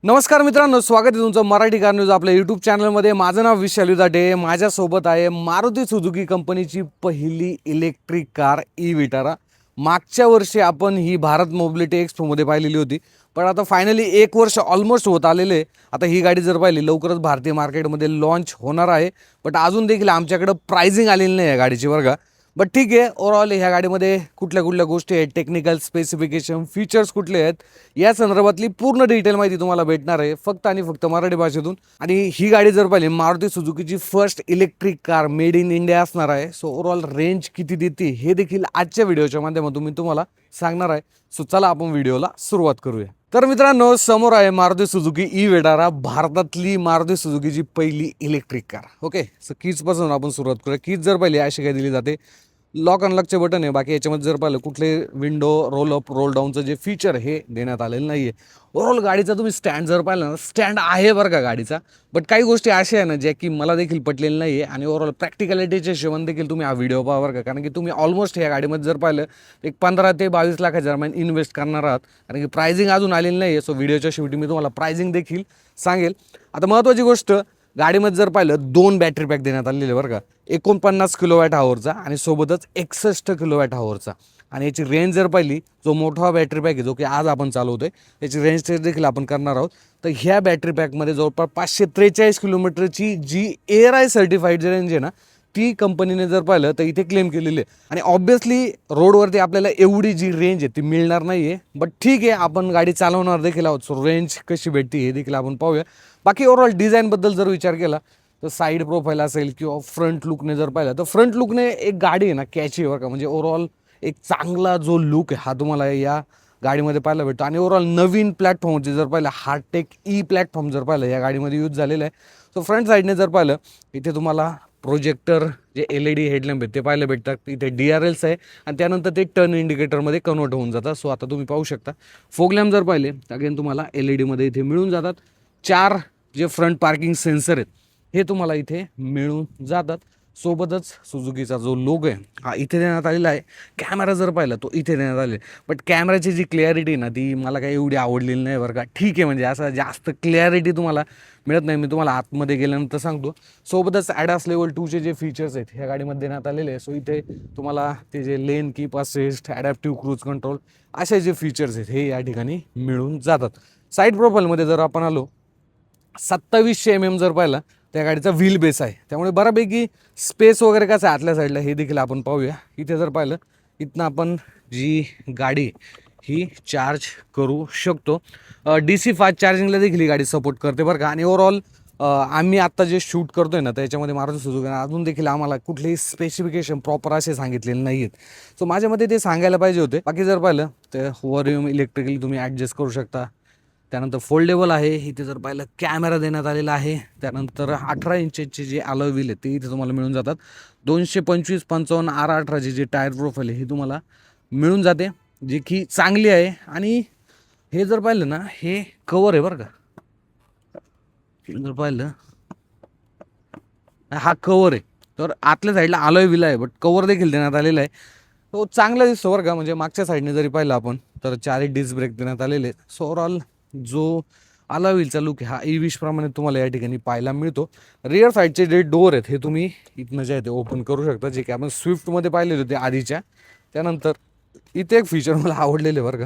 नमस्कार मित्रांनो, स्वागत आहे तुमचं मराठी कार न्यूज आपल्या यूट्यूब चॅनलमध्ये. माझं नाव विशाल दाटे. माझ्यासोबत आहे मारुती सुझुकी कंपनीची पहिली इलेक्ट्रिक कार ई विटारा. मागच्या वर्षी आपण ही भारत मोबिलिटी एक्सपोमध्ये पाहिलेली होती, पण आता फायनली 1 वर्ष ऑलमोस्ट होत आलेले. आता ही गाडी जर पाहिली लवकरच भारतीय मार्केटमध्ये लॉन्च होणार आहे, बट अजून देखील आमच्याकडं प्राइसिंग आलेली नाही आहे गाडीची बरं का. बट ठीक आहे, ओव्हरऑल ह्या गाडीमध्ये कुठल्या कुठल्या गोष्टी आहेत, टेक्निकल स्पेसिफिकेशन, फीचर्स कुठले आहेत, या संदर्भातली पूर्ण डिटेल माहिती तुम्हाला भेटणार आहे फक्त आणि फक्त मराठी भाषेतून. आणि ही गाडी जर पाहिली मारुती सुझुकीची first electric car made in India असणार आहे. सो ओव्हरऑल रेंज किती देते हे देखील आजच्या व्हिडिओच्या माध्यमातून मी तुम्हाला सांगणार आहे. सो चला आपण व्हिडिओला सुरुवात करूया. तर मित्रांनो, समोर आहे मारुती सुझुकी ई विटारा, भारतातली मारुती सुझुकीची पहिली इलेक्ट्रिक कार. ओके, सो कीजपासून आपण सुरुवात करूया. कीज जर पाहिली अशी काय दिली जाते, लॉक अनलॉकचे बटन आहे. बाकी याच्यामध्ये जर पाहिलं कुठले विंडो रोल अप रोल डाऊनचं जे फीचर हे देण्यात आलेलं नाही आहे. ओव्हरऑल गाडीचा तुम्ही स्टँड जर पाहिलं ना, स्टँड आहे बरं का गाडीचा, बट काही गोष्टी अशा आहे ना ज्या की मला देखील पटलेल्या नाही आहे. आणि ओव्हरऑल प्रॅक्टिकॅलिटीच्या हिशोबाने देखील तुम्ही हा व्हिडिओ पहा बरं का, कारण की तुम्ही ऑलमोस्ट या गाडीमध्ये जर पाहिलं एक 15 ते 22 लाखाच्या दरम्यान इन्व्हेस्ट करणार आहात, कारण की प्राइसिंग अजून आलेली नाही आहे. सो व्हिडिओच्या शेवटी मी तुम्हाला प्राइसिंग देखील सांगेल. आता महत्त्वाची गोष्ट, गाडीमध्ये जर पाहिलं 2 बॅटरी पॅक देण्यात आलेले बरं का, 49 किलोवॅट हॉवरचा आणि सोबतच 61 किलोवॅट हॉवरचा. आणि याची रेंज जर पाहिली, जो मोठा बॅटरी पॅक आहे जो की आज आपण चालवतोय, याची रेंज टेस्ट देखील आपण करणार आहोत. तर ह्या बॅटरी पॅकमध्ये जवळपास 543 किलोमीटरची जी ARAI सर्टिफाईड रेंज आहे ना, ती कंपनीने जर पाहिलं तर इथे क्लेम केलेली आहे. आणि ऑब्व्हियसली रोडवरती आपल्याला एवढी जी रेंज आहे ती मिळणार नाही आहे, बट ठीक आहे, आपण गाडी चालवणार देखील आहोत. सो रेंज कशी भेटते हे देखील आपण पाहूया. बाकी ओव्हरऑल डिझाईनबद्दल जर विचार केला तर साईड प्रोफाईल असेल किंवा फ्रंट लुकने जर पाहिलं तर फ्रंट लुकने एक गाडी आहे ना कॅची बरं का, म्हणजे ओव्हरऑल एक चांगला जो लुक आहे हा तुम्हाला या गाडीमध्ये पाहायला भेटतो. आणि ओव्हरऑल नवीन प्लॅटफॉर्मचे जर पाहिलं, हार्टेक ई प्लॅटफॉर्म जर पाहिलं या गाडीमध्ये यूज झालेलं आहे. सो फ्रंट साईडने जर पाहिलं, इथे तुम्हाला प्रोजेक्टर जे LED हेडलॅम्प आहेत ते पाहायला भेटतात. इथे DRLs आहे आणि त्यानंतर ते टर्न इंडिकेटरमध्ये कन्वर्ट होऊन जातात. सो आता तुम्ही पाहू शकता. फोग लॅम्प जर पाहिले अगेन तुम्हाला LED मध्ये इथे मिळून जातात. 4 जे फ्रंट पार्किंग सेन्सर आहेत हे तुम्हाला इथे मिळून जातात. सोबतच सुझुकीचा जो लोगो आहे हा इथे देण्यात आलेला आहे. कॅमेरा जर पाहिला तो इथे देण्यात आले, बट कॅमेराची जी क्लॅरिटी ना ती मला काही एवढी आवडलेली नाही बरं का. ठीक आहे, म्हणजे असं जास्त क्लॅरिटी तुम्हाला मिळत नाही, मी तुम्हाला आतमध्ये गेल्यानंतर सांगतो. सोबतच ॲडास लेवल 2चे जे फीचर्स आहेत ह्या गाडीमध्ये देण्यात आलेले आहे. सो इथे तुम्हाला ते जे lane keep assist, adaptive cruise control असे जे फीचर्स आहेत हे या ठिकाणी मिळून जातात. साईड प्रोफाईलमध्ये जर आपण आलो, 2700 mm जर पाहिला त्या गाडीचा व्हील बेस आहे, त्यामुळे बऱ्यापैकी स्पेस वगैरे कसं आहे आतल्या साईडला हे देखील आपण पाहूया. इथे जर पाहिलं इथनं आपण जी गाडी ही चार्ज करू शकतो. DC फास्ट चार्जिंगला देखील ही गाडी सपोर्ट करते बरं का. आणि ओव्हरऑल आम्ही आत्ता जे शूट करतोय ना त्याच्यामध्ये मारुती सुझुकी अजून देखील आम्हाला कुठलेही स्पेसिफिकेशन प्रॉपर असे सांगितलेले नाही आहेत. सो माझ्या मते ते सांगायला पाहिजे होते. बाकी जर पाहिलं तर वॉल्यूम इलेक्ट्रिकली तुम्ही ॲडजस्ट करू शकता. त्यानंतर फोल्डेबल आहे. इथे जर पाहिलं कॅमेरा देण्यात आलेला आहे. त्यानंतर 18 इंचचे जे अलॉय व्हील आहेत ते इथे तुम्हाला मिळून जातात. 225 55 R18 जे टायर प्रोफाईल आहे ही तुम्हाला मिळून जाते, जी की चांगली आहे. आणि हे जर पाहिलं ना, हे कवर आहे बरं का. जर पाहिलं हा कवर आहे, तर आतल्या साईडला अलॉय व्हील आहे, बट कवर देखील देण्यात आलेला आहे. तो चांगला दिसतो बरं का. म्हणजे मागच्या साईडने जरी पाहिलं आपण तर 4 डिस्क ब्रेक देण्यात आलेले आहेत. सो ओव्हरऑल जो अलॉय व्हीलचा लुक आहे हा E20 प्रमाणे तुम्हाला या ठिकाणी पाहायला मिळतो. रिअर साईडचे जे डोअर आहेत हे तुम्ही इथनं जे आहे ते ओपन करू शकता, जे की आपण स्विफ्टमध्ये पाहिलेले होते आधीच्या. त्यानंतर इथे एक फीचर मला आवडलेले बरं का,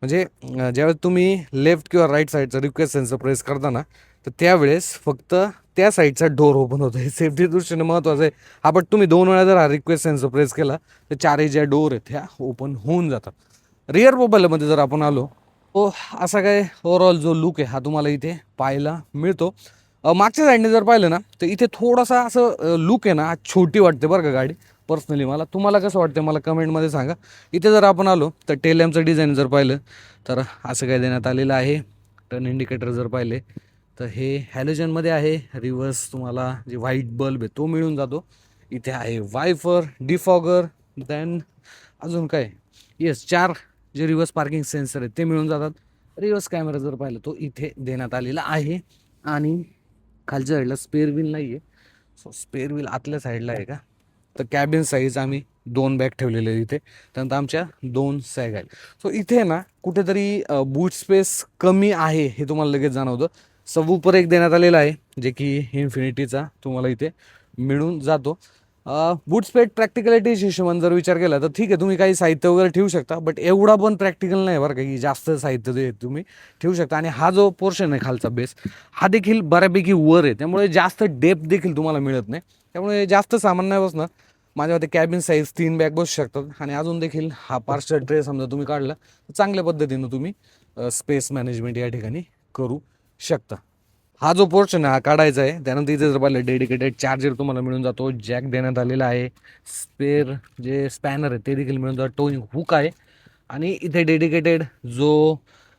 म्हणजे ज्यावेळेस तुम्ही लेफ्ट किंवा राईट साईडचा रिक्वेस्ट सेन्सर प्रेस करता ना, तर त्यावेळेस फक्त त्या साईडचा डोर ओपन होतो. हे सेफ्टी दृष्टीने महत्त्वाचं आहे. हा बट तुम्ही 2 वेळा जर हा रिक्वेस्ट सेन्सर प्रेस केला तर 4ही ज्या डोर आहेत ह्या ओपन होऊन जातात. रिअर प्रोफाईलमध्ये जर आपण आलो, तो असा काय ओव्हरऑल जो लुक आहे हा तुम्हाला इथे पाहायला मिळतो. मागच्या साईडने जर पाहिलं ना तर इथे थोडासा असं लुक आहे ना छोटी वाटते बरं का गाडी पर्सनली मला. तुम्हाला कसं वाटतं मला कमेंटमध्ये सांगा. इथे जर आपण आलो तर टेल लॅम्पचं डिझाईन जर पाहिलं तर असं काय देण्यात आलेलं आहे. टर्न इंडिकेटर जर पाहिले तर हे हॅलोजनमध्ये आहे. रिव्हर्स तुम्हाला जे व्हाईट बल्ब आहे तो मिळून जातो. इथे आहे वायफर, डिफॉगर, देन अजून काय, येस 4 जे रिव्हर्स पार्किंग सेन्सर आहेत ते मिळून जातात. रिव्हर्स कॅमेरा जर पाहिलं तो इथे देण्यात आलेला आहे. आणि खालच्या साईडला स्पेअर व्हील नाही आहे. सो स्पेअर व्हील आतल्या साईडला आहे का, तर कॅबिन साईज आम्ही 2 बॅग ठेवलेले आहे इथे. त्यानंतर आमच्या 2 सॅग आहेत. सो इथे ना कुठेतरी बूट स्पेस कमी आहे हे तुम्हाला लगेच जाणवतं. सबवूफर एक देण्यात आलेला आहे जे की इन्फिनिटीचा तुम्हाला इथे मिळून जातो. बूट स्पेस प्रॅक्टिकलिटीच्या हिशोबाने जर विचार केला तर ठीक आहे, तुम्ही काही साहित्य वगैरे ठेवू शकता, बट एवढा पण प्रॅक्टिकल नाही बरं का की जास्त साहित्य ते तुम्ही ठेवू शकता. आणि हा जो पोर्शन आहे खालचा बेस, हा देखील बऱ्यापैकी वर आहे, त्यामुळे जास्त डेप्थ देखील तुम्हाला मिळत नाही. त्यामुळे जास्त सामान नाही बसणार. माझ्या मते कॅबिन साईज 3 बॅग बसू शकतात. आणि अजून देखील हा पार्सल ट्रे समजा तुम्ही काढला तर चांगल्या पद्धतीनं तुम्ही स्पेस मॅनेजमेंट या ठिकाणी करू शकता. हा जो पोर्शन आहे हा काढायचा आहे. त्यानंतर इथे जर पाहिलं डेडिकेटेड चार्जर तुम्हाला मिळून जातो, जॅक देण्यात आलेला आहे, स्पेअर जे स्पॅनर आहे ते देखील मिळून जातो, टोईंग हुक आहे. आणि इथे डेडिकेटेड जो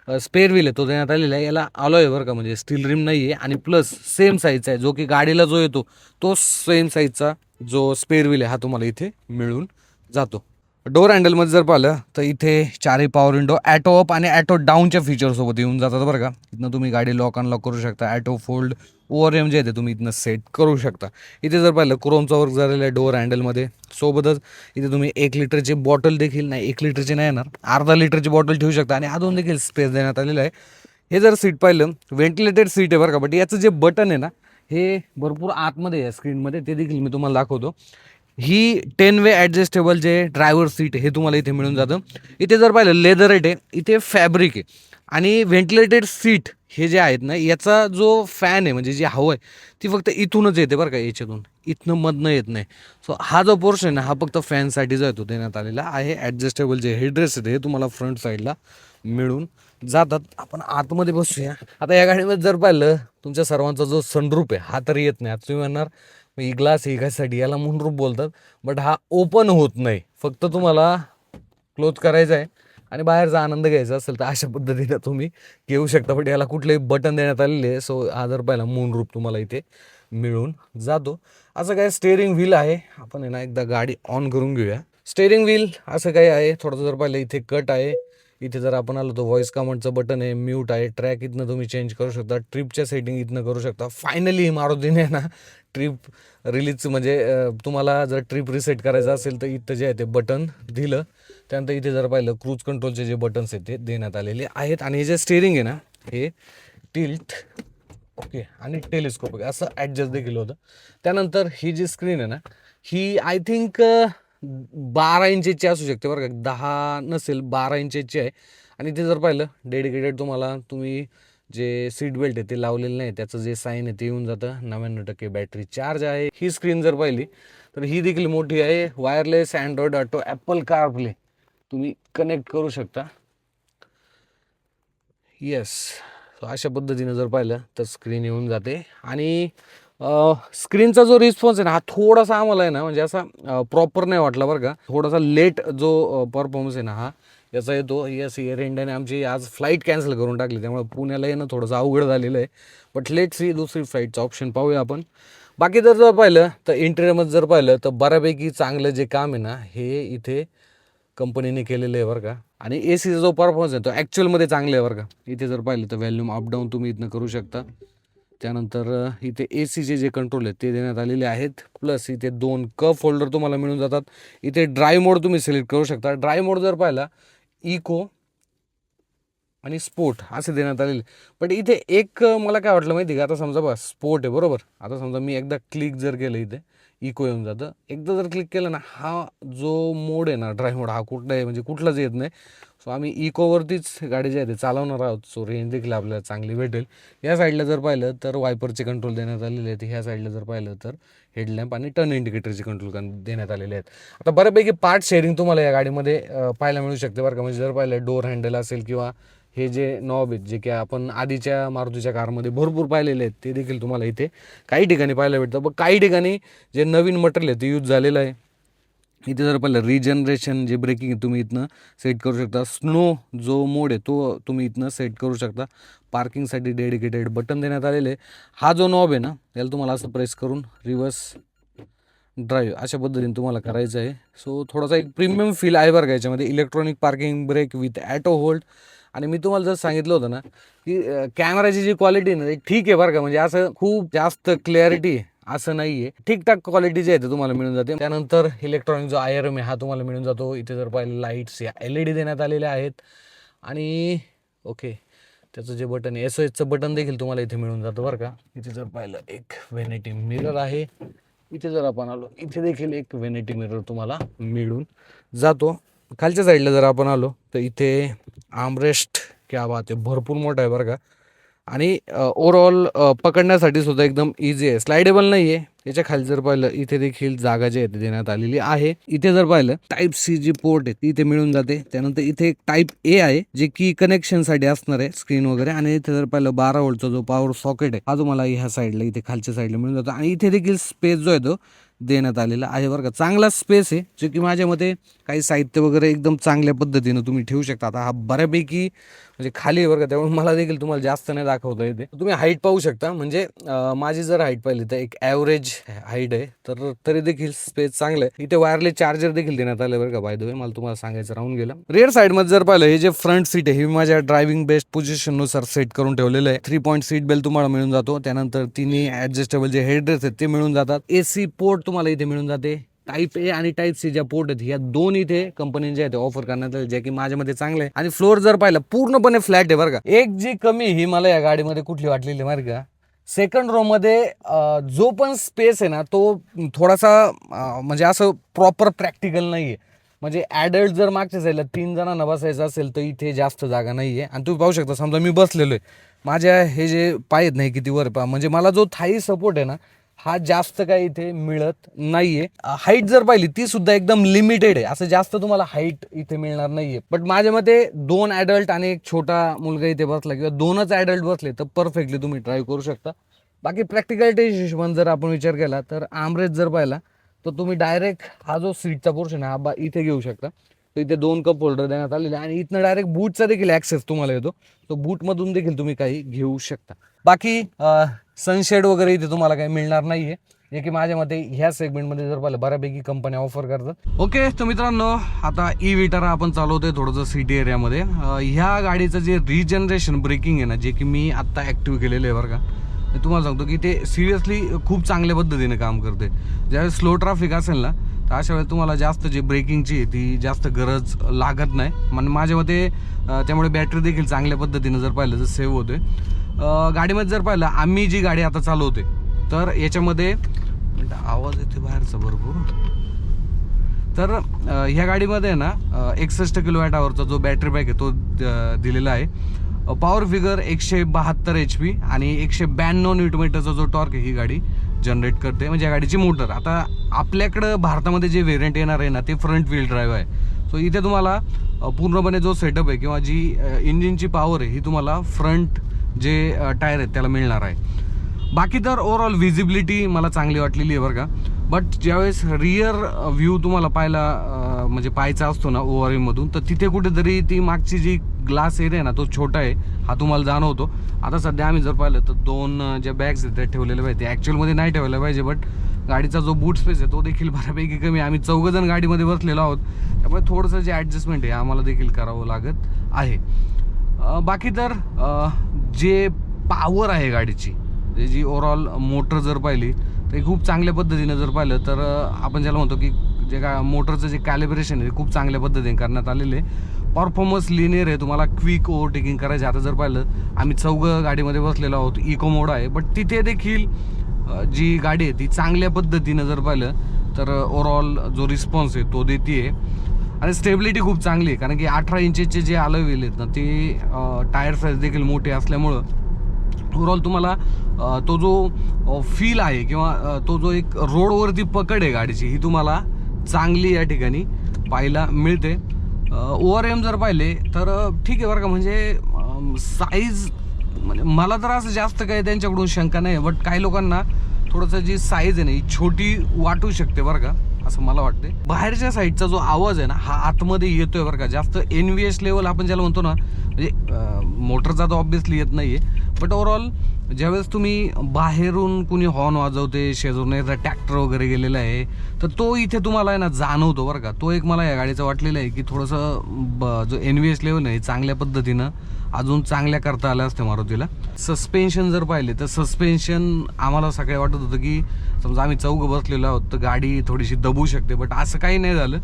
स्पेअर व्हील आहे तो देण्यात आलेला आहे. याला अलॉय बरं का, म्हणजे स्टील रिम नाही आहे. आणि प्लस सेम साईजचा आहे, जो की गाडीला जो येतो तो सेम साईजचा जो स्पेअर व्हील आहे हा तुम्हाला इथे मिळून जातो. डोर हँडलमध्ये जर पाहिलं तर इथे 4ही पॉवर विंडो ॲटो अप आणि ॲटो डाऊनच्या फीचरसोबत येऊन जातात बरं का. इथनं तुम्ही गाडी लॉक अनलॉक करू शकता. ॲटो फोल्ड ओव्हर जे आहे ते तुम्ही इथनं सेट करू शकता. इथे जर पाहिलं क्रोमचा वर्क झालेला आहे डोअर हँडलमध्ये. सोबतच इथे तुम्ही 1 लिटरची बॉटल देखील, नाही 1 लिटरची नाही येणार, अर्धा लिटरची बॉटल ठेवू शकता. आणि अजून देखील स्पेस देण्यात आलेलं आहे. हे जर सीट पाहिलं व्हेंटिलेटेड सीट आहे बरं का, बट याचं जे बटन आहे ना हे भरपूर आतमध्ये आहे स्क्रीनमध्ये, ते देखील मी तुम्हाला दाखवतो. ही 10 वे ॲडजस्टेबल जे ड्रायव्हर सीट हे तुम्हाला इथे मिळून जातं. इथे जर पाहिलं लेदर आहे, इथे फॅब्रिक आहे. आणि व्हेंटिलेटेड सीट हे जे आहेत ना, याचा जो फॅन आहे म्हणजे जी हवा आहे ती फक्त इथूनच येते बरं का, याच्यातून, इथनं मधनं येत नाही. सो हा जो पोर्शन आहे ना हा फक्त फॅनसाठी जो आहे तो देण्यात आलेला आहे. ॲडजस्टेबल जे हेडरेस्ट आहे हे तुम्हाला फ्रंट साईडला मिळून जातात. आपण आतमध्ये बसूया. आता या गाडीमध्ये जर पाहिलं तुमच्या सर्वांचा जो सनरूफ आहे हा तर येत नाही. आता तुम्ही म्हणणार ही ग्लास ही कशासाठी, याला मूनरूफ बोलतात, बट हा ओपन होत नाही. फक्त तुम्हाला क्लोज करायचा आहे आणि बाहेरचा आनंद घ्यायचा असेल तर अशा पद्धतीने तुम्ही घेऊ शकता. बट याला कुठलेही बटन देण्यात आलेले आहे. सो हा जर पाहिला मूनरूफ तुम्हाला इथे मिळून जातो. असं काय स्टेअरिंग व्हील आहे, आपण आहे ना एकदा गाडी ऑन करून घेऊया. स्टेअरिंग व्हील असं काही आहे, थोडंसं जर पाहिलं इथे कट आहे. इथे जर आपण आलो तर व्हॉइस कमांडचं बटन आहे, म्यूट आहे, ट्रॅक इथनं तुम्ही चेंज करू शकता, ट्रिपच्या सेटिंग इथनं करू शकता. फायनली मारुतीने ना ट्रिप रिलीजचं म्हणजे तुम्हाला जर ट्रिप रिसेट करायचं असेल तर इथं जे आहे ते बटन दिलं. त्यानंतर इथे जर पाहिलं क्रूज कंट्रोलचे जे बटन्स आहेत ते देण्यात आलेले आहेत. आणि हे जे स्टेअरिंग आहे ना हे टिल्ट ओके आणि टेलिस्कोप असं ॲडजस्ट देखील होतं. त्यानंतर ही जी स्क्रीन आहे ना ही आय थिंक 12 इंचेसची असू शकते बरं का, 10 नसेल 12 इंचेसची आहे. आणि ते जर पाहिलं डेडिकेटेड तुम्हाला तुम्ही जे सीट बेल्ट आहे ते लावलेलं नाही, त्याचं जे साईन आहे ते येऊन जातं. 99% बॅटरी चार्ज आहे. ही स्क्रीन जर पाहिली तर ही देखील मोठी आहे. Wireless Android Auto Apple CarPlay तुम्ही कनेक्ट करू शकता. येस, सो अशा पद्धतीनं जर पाहिलं तर स्क्रीन येऊन जाते. आणि स्क्रीनचा जो रिस्पॉन्स आहे ना हा थोडासा आम्हाला आहे ना म्हणजे असा प्रॉपर नाही वाटला बरं का. थोडासा लेट जो परफॉर्मन्स आहे ना हा याचा येतो. येस, एअर इंडियाने आमची आज फ्लाईट कॅन्सल करून टाकली, त्यामुळे पुण्याला येणं थोडंसं अवघड झालेलं आहे. बट लेट सी दुसरी फ्लाईटचं ऑप्शन पाहूया आपण. बाकी जर पाहिलं तर इंटेरियरमध्ये जर पाहिलं तर बऱ्यापैकी चांगलं जे काम आहे ना हे इथे कंपनीने केलेलं आहे बरं का. आणि ए सीचा जो परफॉर्मन्स आहे तो ॲक्च्युअलमध्ये चांगला आहे बरं का. इथे जर पाहिलं तर व्हॅल्यूम अपडाऊन तुम्ही इथनं करू शकता. त्यानंतर इथे ए सीचे जे कंट्रोल आहेत ते देण्यात आलेले आहेत. प्लस इथे 2 कप होल्डर तुम्हाला मिळून जातात. इथे ड्राय मोड तुम्ही सिलेक्ट करू शकता. ड्राय मोड जर पाहिला इको आणि स्पोर्ट असे देण्यात आलेले. पण इथे एक मला काय वाटलं माहिती का, आता समजा बघा स्पोर्ट आहे बरोबर, आता समजा मी एकदा क्लिक जर केलं इथे इको येऊन जातं. एकदा जर क्लिक केलं ना हा जो मोड आहे ना ड्राईव्ह मोड हा कुठला आहे म्हणजे कुठलाच येत नाही. सो आम्ही इकोवरतीच गाडी जे आहे ते चालवणार आहोत. सो रेंज देखील आपल्याला चांगली भेटेल. या साईडला जर पाहिलं तर वायपरचे कंट्रोल देण्यात आलेले आहेत. ह्या साईडला जर पाहिलं तर हेडलॅम्प आणि टर्न इंडिकेटरचे कंट्रोल देण्यात आलेले आहेत. आता बऱ्यापैकी पार्ट शेअरिंग तुम्हाला या गाडीमध्ये पाहायला मिळू शकते बरं का. म्हणजे जर पाहिलं डोअर हँडल असेल किंवा हे जे नॉब आहेत जे की आपण आधीच्या मारुतीच्या कारमध्ये भरपूर पाहिलेले आहेत ते देखील तुम्हाला इथे काही ठिकाणी पाहायला भेटतं. पण काही ठिकाणी जे नवीन मटेरियल आहे ते यूज झालेलं आहे. इथे जर पाहिलं रिजनरेशन जे ब्रेकिंग तुम्ही इथनं सेट करू शकता. स्नो जो मोड आहे तो तुम्ही इथनं सेट करू शकता. पार्किंगसाठी डेडिकेटेड बटन देण्यात आलेले आहे. हा जो नॉब आहे ना याला तुम्हाला असं प्रेस करून रिव्हर्स ड्राईव्ह अशा पद्धतीने तुम्हाला करायचं आहे. सो थोडासा एक प्रीमियम फील आहे बरं का याच्यामध्ये. Electronic parking brake with auto hold. आणि मी तुम्हाला जर सांगितलं होतं ना की कॅमेराची जी क्वालिटी ना ठीक आहे बरं का, म्हणजे असं खूप जास्त क्लॅरिटी असं नाहीये, ठीकठाक क्वालिटीचे आहे ते तुम्हाला मिळून जाते. त्यानंतर इलेक्ट्रॉनिक जो IRM आहे हा तुम्हाला मिळून जातो. इथे जर पाहिलं लाईट्स या LED देण्यात आलेल्या आहेत आणि ओके त्याचं जे बटन आहे SOSचं बटन देखील तुम्हाला इथे मिळून जातं बरं का. इथे जर पाहिलं एक व्हॅनिटी मिरर आहे. इथे जर आपण आलो इथे देखील एक व्हॅनिटी मिरर तुम्हाला मिळून जातो. खालच्या साईडला जर आपण आलो तर इथे आर्मरेस्ट क्या बात आहे, भरपूर मोठा आहे बरं का. आणि ओव्हरऑल पकडण्यासाठी सुद्धा एकदम इझी आहे, स्लाइडेबल नाही आहे. याच्या खाली जर पाहिलं इथे देखील जागा जी आहे ती देण्यात आलेली आहे. इथे जर पाहिलं Type-C जी पोर्ट आहे ती इथे मिळून जाते. त्यानंतर इथे एक Type-A आहे जे की कनेक्शनसाठी असणार आहे स्क्रीन वगैरे. आणि इथे जर पाहिलं 12 व्होल्टचा जो पॉवर सॉकेट आहे हा तुम्हाला ह्या साईडला इथे खालच्या साईडला मिळून जातो. आणि इथे देखील स्पेस जो आहे तो देण्यात आलेला आहे बरं का. चांगला स्पेस आहे जे की माझ्या मते काही साहित्य वगैरे एकदम चांगल्या पद्धतीनं तुम्ही ठेवू शकता. आता हा बऱ्यापैकी म्हणजे खाली आहे बरं का, त्यामुळे मला देखील तुम्हाला जास्त नाही दाखवता येते. तुम्ही हाईट पाहू शकता, म्हणजे माझी जर हाईट पाहिली तर एक ॲव्हरेज हाईट आहे, तर तरी देखील स्पेस चांगलं आहे. इथे वायरलेस चार्जर देखील देण्यात आले बरं का. बाय द वे मला तुम्हाला सांगायचं राहून गेलं. रेअर साईडमध्ये जर पाहिलं हे जे फ्रंट सीट आहे हे माझ्या ड्रायव्हिंग बेस्ट पोझिशननुसार सेट करून ठेवलेलं आहे. 3 पॉईंट सीट बेल्ट तुम्हाला मिळून जातो. त्यानंतर तिन्ही ऍडजस्टेबल जे हेडरेस्ट आहेत ते मिळून जातात. AC पोर्ट तुम्हाला इथे मिळून जाते. Type-A आणि Type-C ज्या पोर्ट आहेत या दोन इथे कंपनी जे आहे ऑफर करण्यात आले, जे की माझ्यामध्ये चांगले आहे. आणि फ्लोअर जर पाहिलं पूर्णपणे फ्लॅट आहे बरं का. एक जी कमी ही मला या गाडीमध्ये कुठली वाटलेली माहिती का, सेकंड रो मध्ये जो पण स्पेस आहे ना तो थोडासा म्हणजे असं प्रॉपर प्रॅक्टिकल नाहीये. म्हणजे ॲडल्ट जर मागच्या साईडला 3 जणांना बसायचं असेल तर इथे जास्त जागा नाहीये. आणि तुम्ही पाहू शकता, समजा मी बसलेलो आहे, माझ्या हे जे पाय आहेत नाही किती वर पा, म्हणजे मला जो थाई सपोर्ट आहे ना हा जास्त काही इथे मिळत नाहीये. हाईट जर पाहिली ती सुद्धा एकदम लिमिटेड आहे, असं जास्त तुम्हाला हाईट इथे मिळणार नाहीये. बट माझ्या मते 2 ॲडल्ट आणि एक छोटा मुलगा इथे बसला किंवा 2च ॲडल्ट बसले तर परफेक्टली तुम्ही ड्राईव्ह करू शकता. बाकी प्रॅक्टिकलिटी हिशोबाने जर आपण विचार केला तर आर्मरेस्ट जर पाहिला तर तुम्ही डायरेक्ट हा जो सीटचा पोर्शन आहे हा इथे घेऊ शकता. तर इथे 2 कप होल्डर देण्यात आलेले आणि इथनं डायरेक्ट बूटचा देखील ॲक्सेस तुम्हाला येतो. तो बूटमधून देखील तुम्ही काही घेऊ शकता. बाकी सनशेड वगैरे इथे तुम्हाला काही मिळणार नाहीये, जे की माझ्या मते ह्या सेगमेंटमध्ये जर पाहिलं बऱ्यापैकी कंपन्या ऑफर करतात. ओके तर मित्रांनो, आता विटारा आपण चालवतोय थोडंसं सिटी एरियामध्ये. ह्या गाडीचं जे रिजनरेशन ब्रेकिंग आहे ना, जे की मी आत्ता ॲक्टिव्ह केलेलं आहे बरं का. तुम्हाला सांगतो की ते सिरियसली खूप चांगल्या पद्धतीने काम करते. ज्यावेळेस स्लो ट्रॅफिक असेल ना तर अशा वेळेस तुम्हाला जास्त जे ब्रेकिंगची आहे ती जास्त गरज लागत नाही. म्हणजे माझ्या मते त्यामुळे बॅटरी देखील चांगल्या पद्धतीने जर पाहिलं तर सेव्ह होते. गाडीमध्ये जर पाहिलं आम्ही जी गाडी आता चालवते तर याच्यामध्ये आवाज येते बाहेरचा भरपूर. तर ह्या गाडीमध्ये ना 61 kWhचा जो बॅटरी बॅक आहे तो दिलेला आहे. पॉवर फिगर 172 HP आणि 192 न्यूटनमीटरचा जो टॉर्क आहे ही गाडी जनरेट करते, म्हणजे या गाडीची मोटर. आता आपल्याकडं भारतामध्ये जे व्हेरियंट येणार आहे ना ते फ्रंट व्हील ड्राईव्ह आहे. सो इथे तुम्हाला पूर्णपणे जो सेटअप आहे किंवा जी इंजिनची पॉवर आहे ही तुम्हाला फ्रंट जे टायर आहेत त्याला मिळणार आहे. बाकी तर ओव्हरऑल व्हिजिबिलिटी मला चांगली वाटलेली आहे बरं का. बट ज्यावेळेस रिअर व्ह्यू तुम्हाला म्हणजे पाहायचा असतो ना ओव्हरव्ह्यूमधून, तर तिथे कुठेतरी ती मागची जी ग्लास एरिया आहे ना तो छोटा आहे हा तुम्हाला जाणवतो. आता सध्या आम्ही जर पाहिलं तर 2 ज्या बॅग्स आहेत त्या ठेवलेल्या पाहिजे, ॲक्च्युअलमध्ये नाही ठेवल्या पाहिजे. बट गाडीचा जो बूट स्पेस आहे तो देखील बऱ्यापैकी कमी. आम्ही 4 जण गाडीमध्ये बसलेलो आहोत, त्यामुळे थोडंसं जे ॲडजस्टमेंट आहे आम्हाला देखील करावं लागत आहे. बाकी तर जे पॉवर आहे गाडीची, जी ओव्हरऑल मोटर जर पाहिली तर खूप चांगल्या पद्धतीने जर पाहिलं तर आपण ज्याला म्हणतो की जे का मोटरचं जे कॅलिब्रेशन आहे खूप चांगल्या पद्धतीने करण्यात आलेले. परफॉर्मन्स लिनियर आहे, तुम्हाला क्विक ओव्हरटेकिंग करायचे. आता जर पाहिलं आम्ही 4 गाडीमध्ये बसलेलो आहोत, इको मोड आहे, बट तिथे देखील जी गाडी आहे ती चांगल्या पद्धतीनं जर पाहिलं तर ओव्हरऑल जो रिस्पॉन्स आहे तो देते आहे. आणि स्टेबिलिटी खूप चांगली आहे, कारण की 18 इंचचे जे अलॉय व्हील आहेत ना ते टायर साईज देखील मोठे असल्यामुळं ओव्हरऑल तुम्हाला तो जो फील आहे किंवा तो जो एक रोडवरती पकड आहे गाडीची ही तुम्हाला चांगली या ठिकाणी पाहायला मिळते. ORM जर पाहिले तर ठीक आहे बरं का, म्हणजे साईज म्हणजे मला तर असं जास्त काही त्यांच्याकडून शंका नाही. बट काही लोकांना थोडंसं जी साईज आहे ना ही छोटी वाटू शकते बरं का, असं मला वाटते. बाहेरच्या साईडचा जो आवाज आहे ना हा आतमध्ये येतोय बरं का. जास्त NVH लेवल आपण ज्याला म्हणतो ना, म्हणजे मोटरचा तर ऑब्विसली येत नाही आहे, बट ओव्हरऑल ज्यावेळेस तुम्ही बाहेरून कुणी हॉर्न वाजवते, शेजारून एखादा ट्रॅक्टर वगैरे गेलेला आहे, तर तो इथे तुम्हाला आहे ना जाणवतो बरं का. तो एक मला या गाडीचं वाटलेलं आहे की थोडंसं जो NVS लेवल आहे चांगल्या पद्धतीनं अजून चांगल्या करता आल्या असते मारुतीला. सस्पेन्शन जर पाहिले तर सस्पेन्शन आम्हाला सकाळी वाटत होतं की समजा आम्ही चौघं बसलेलो आहोत तर गाडी थोडीशी दबू शकते, बट असं काही नाही झालं.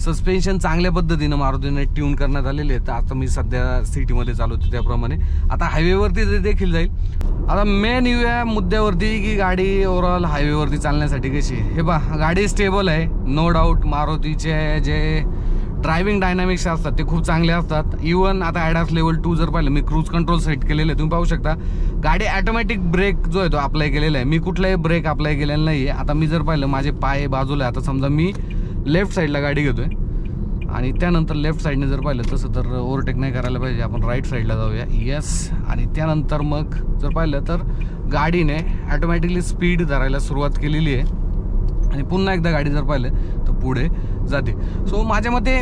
सस्पेन्शन चांगल्या पद्धतीनं मारुतीने ट्यून करण्यात आलेले आहेत. आता मी सध्या सिटीमध्ये चालवतो त्याप्रमाणे आता हायवेवरती ते देखील जाईल. आता मेन येऊया मुद्द्यावरती की गाडी ओव्हरऑल हायवेवरती चालण्यासाठी कशी आहे. हे पहा, गाडी स्टेबल आहे नो डाऊट. मारुतीचे जे ड्रायव्हिंग डायनामिक्स असतात ते खूप चांगले असतात. इवन आता ॲडास लेवल 2 जर पाहिलं, मी क्रूज कंट्रोल सेट केलेलं आहे, तुम्ही पाहू शकता. गाडी ॲटोमॅटिक ब्रेक जो आहे तो अप्लाय केलेला आहे, मी कुठलाही ब्रेक अप्लाय केलेला नाही आहे. आता मी जर पाहिलं माझे पाय बाजूला आहे, आता समजा मी लेफ्ट साईडला गाडी घेतोय आणि त्यानंतर लेफ्ट साईडने जर पाहिलं तसं तर ओव्हरटेक नाही करायला पाहिजे, आपण राईट साईडला जाऊया. येस. आणि त्यानंतर मग जर पाहिलं तर गाडीने ॲटोमॅटिकली स्पीड धरायला सुरुवात केलेली आहे आणि पुन्हा एकदा गाडी जर पाहिलं तर पुढे जाते. सो माझ्या मते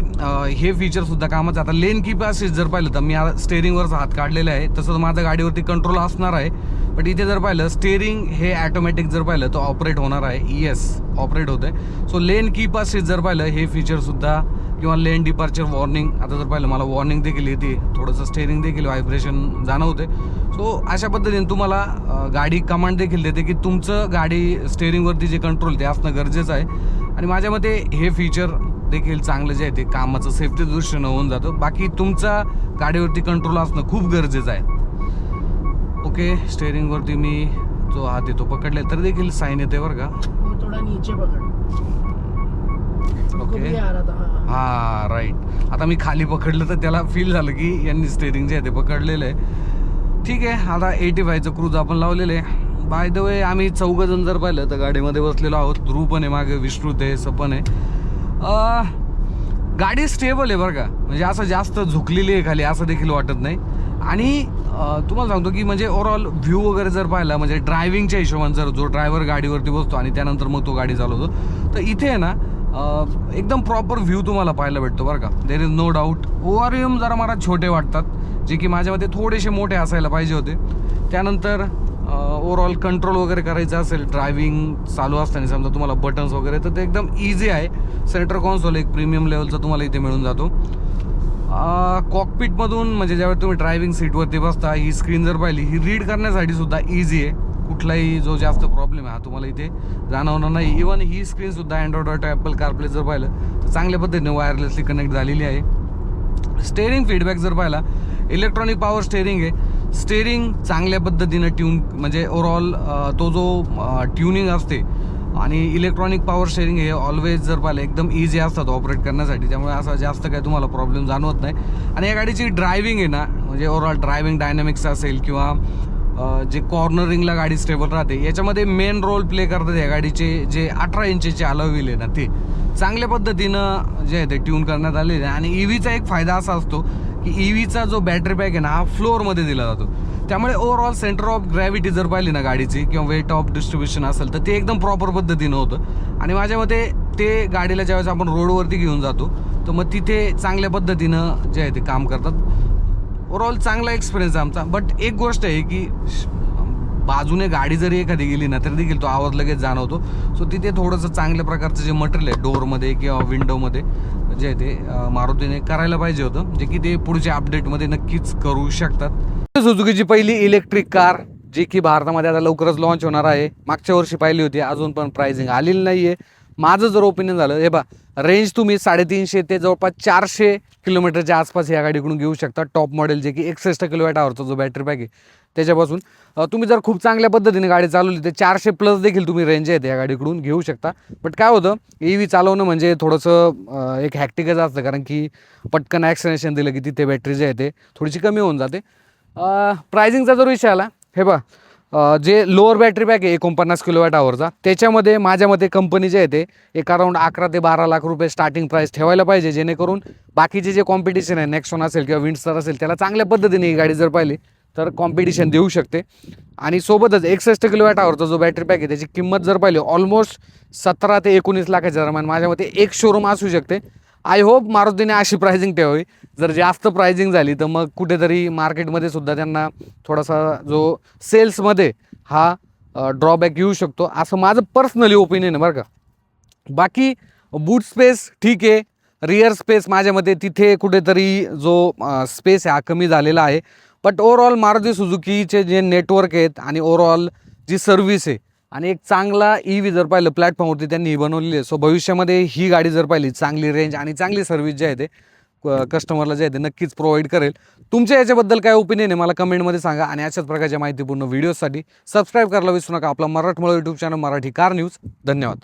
हे फीचरसुद्धा कामाचं. आता लेन कीप असिस्ट जर पाहिलं तर मी स्टेअरिंगवरचा हात काढलेला आहे, तसं माझ्या गाडीवरती कंट्रोल असणार आहे. बट इथे जर पाहिलं स्टेअरिंग हे ॲटोमॅटिक जर पाहिलं तर ऑपरेट होणार आहे. येस, ऑपरेट होतं आहे. सो लेन कीप असिस्ट जर पाहिलं हे फीचरसुद्धा, किंवा लेन डिपार्चर वॉर्निंग, आता जर पाहिलं मला वॉर्निंग देखील येते, थोडंसं स्टेअरिंग देखील व्हायब्रेशन जाणवते. सो अशा पद्धतीने तुम्हाला गाडी कमांड देखील देते की तुमचं गाडी स्टेअरिंगवरती जे कंट्रोल ते असणं गरजेचं आहे. आणि माझ्या मते हे फीचर देखील चांगलं जे आहे ते कामाचं सेफ्टी दृष्टीनं होऊन जातं. बाकी तुमचा गाडीवरती कंट्रोल असणं खूप गरजेचं आहे. ओके, स्टेअरिंगवरती मी जो हात येतो पकडले तर देखील साईन येते बरं का. थोडा नीचे पकड. ओके, हां राईट. आता मी खाली पकडलं तर त्याला फील झालं की यांनी स्टेअरिंग जे आहे ते पकडलेलं आहे. ठीक आहे, आता 85चं क्रूज आपण लावलेलं आहे. बाय द वे आम्ही चौघजण जर पाहिलं तर गाडीमध्ये बसलेलो आहोत. ध्रुव पण आहे मागे, विष्णूत आहे, सपन आहे. गाडी स्टेबल आहे बरं का, म्हणजे असं जास्त झुकलेली आहे खाली असं देखील वाटत नाही. आणि तुम्हाला सांगतो की म्हणजे ओव्हरऑल व्ह्यू वगैरे जर पाहिला, म्हणजे ड्रायव्हिंगच्या हिशोबाने जर जो ड्रायव्हर गाडीवरती बसतो आणि त्यानंतर मग तो गाडी चालवतो, तर इथे आहे ना एकदम प्रॉपर व्ह्यू तुम्हाला पाहायला भेटतो बरं का. There is no doubt. Overview जरा मला छोटे वाटतात, जे की माझ्या मते थोडेसे मोठे असायला पाहिजे होते. त्यानंतर ओव्हरऑल कंट्रोल वगैरे करायचं असेल ड्रायव्हिंग चालू असताना समजा तुम्हाला बटन्स वगैरे, तर ते एकदम इझी आहे. सेंटर कॉन्सोल एक प्रीमियम लेवलचा तुम्हाला इथे मिळून जातो. कॉकपिटमधून म्हणजे ज्यावेळी तुम्ही ड्रायव्हिंग सीटवरती बसता, ही स्क्रीन जर पाहिली, ही रीड करण्यासाठी सुद्धा इझी आहे. कुठलाही जो जास्त प्रॉब्लेम आहे हा तुम्हाला इथे जाणवणार नाही. इवन ही स्क्रीनसुद्धा अँड्रॉइड ऑटो ॲपल कारप्ले जर पाहिलं तर चांगल्या पद्धतीने वायरलेसली कनेक्ट झालेली आहे. स्टेअरिंग फीडबॅक जर पाहिला, इलेक्ट्रॉनिक पॉवर स्टेअरिंग आहे. स्टेअरिंग चांगल्या पद्धतीनं ट्यून, म्हणजे ओव्हरऑल तो जो ट्युनिंग असते, आणि इलेक्ट्रॉनिक पॉवर स्टेअरिंग हे ऑलवेज जर पाहिलं एकदम इझी असतात ऑपरेट करण्यासाठी, त्यामुळे असं जास्त काही तुम्हाला प्रॉब्लेम जाणवत नाही. आणि या गाडीची ड्रायव्हिंग आहे ना, म्हणजे ओव्हरऑल ड्रायव्हिंग डायनॅमिक्स असेल किंवा जे कॉर्नरिंगला गाडी स्टेबल राहते, याच्यामध्ये मेन रोल प्ले करतात या गाडीचे जे 18 इंचचे अलॉय व्हील आहे ना, ते चांगल्या पद्धतीनं जे आहे ते ट्यून करण्यात आलेले आहे. आणि EVचा एक फायदा असा असतो की EVचा जो बॅटरी पॅक आहे ना, हा फ्लोअरमध्ये दिला जातो. त्यामुळे ओव्हरऑल सेंटर ऑफ ग्रॅव्हिटी जर पाहिली ना गाडीची, किंवा वेट ऑफ डिस्ट्रीब्युशन असेल, तर ते एकदम प्रॉपर पद्धतीनं होतं. आणि माझ्या मते ते गाडीला ज्यावेळेस आपण रोडवरती घेऊन जातो तर मग तिथे चांगल्या पद्धतीनं जे आहे ते काम करतात. ओव्हरऑल चांगला एक्सपिरियन्स आहे आमचा. बट एक गोष्ट आहे की बाजूने गाडी जरी एखादी गेली ना तरी देखील तो आवाज लगेच जाणवतो. सो तिथे थोडंसं चांगल्या प्रकारचं जे मटेरियल आहे डोअरमध्ये किंवा विंडोमध्ये जे आहे ते मारुतीने करायला पाहिजे होतं, जे की ते पुढच्या अपडेटमध्ये नक्कीच करू शकतात. सुझुकीची पहिली इलेक्ट्रिक कार जी की भारतामध्ये आता लवकरच लॉन्च होणार आहे. मागच्या वर्षी पाहिली होती, अजून पण प्राइसिंग आलेली नाही आहे. माझं जर ओपिनियन झालं, हे बा रेंज तुम्ही 350 ते जवळपास 400 किलोमीटरच्या आसपास या गाडीकडून घेऊ शकता. टॉप मॉडेल जे की 61 kWhचा जो बॅटरी पॅक आहे त्याच्यापासून तुम्ही जर खूप चांगल्या पद्धतीने गाडी चालवली तर 400+ देखील तुम्ही रेंज आहे या गाडीकडून घेऊ शकता. बट काय होतं, EV चालवणं म्हणजे थोडंसं एक हॅक्टिकच असतं, कारण की पटकन ॲक्सिलेरेशन दिलं की तिथे बॅटरी जे आहे ते थोडीशी कमी होऊन जाते. प्रायझिंगचा जर विषय आला, हे बा जे लोअर बॅटरी पॅक आहे 49 kWhचा, त्याच्यामध्ये माझ्या मते कंपनी जे आहे ते एक अराऊंड 11 ते 12 लाख रुपये स्टार्टिंग प्राईस ठेवायला पाहिजे, जेणेकरून बाकीचे जे कॉम्पिटिशन आहे, नेक्सॉन असेल किंवा विंडस्टर असेल, त्याला चांगल्या पद्धतीने ही गाडी जर पाहिली तर कॉम्पिटिशन देऊ शकते. आणि सोबतच 61 kWhचा जो बॅटरी पॅक आहे त्याची किंमत जर पाहिली ऑलमोस्ट 17 ते 19 लाखाच्या दरम्यान माझ्या मते एक शोरूम असू शकते. आय होप मारुतीने अशी प्राइसिंग ठेवावी. जर जास्त प्राइसिंग झाली तर मग कुठेतरी मार्केटमध्ये सुद्धा त्यांना थोडासा जो सेल्समध्ये हा ड्रॉबॅक येऊ शकतो, असं माझं पर्सनली ओपिनियन आहे बरं का. बाकी बूट स्पेस ठीक आहे, रिअर स्पेस माझ्या मते तिथे कुठेतरी जो स्पेस आहे हा कमी झालेला आहे. बट ओव्हरऑल मारुती सुझुकीचे जे नेटवर्क आहेत आणि ओव्हरऑल जी सर्व्हिस आहे आणि एक चांगला EV जर पाहिलं प्लॅटफॉर्मवरती त्यांनी ही बनवलेली आहे. सो भविष्यामध्ये ही गाडी जर पाहिली चांगली रेंज आणि चांगली सर्व्हिस जे आहे ते कस्टमरला जे आहे ते नक्कीच प्रोव्हाइड करेल. तुमच्या याच्याबद्दल काय ओपिनियन आहे मला कमेंटमध्ये सांगा आणि अशाच प्रकारच्या माहितीपूर्ण व्हिडिओसाठी सबस्क्राईब करायला विसरू नका. आपला मराठमोळा YouTube channel Marathi car news. धन्यवाद.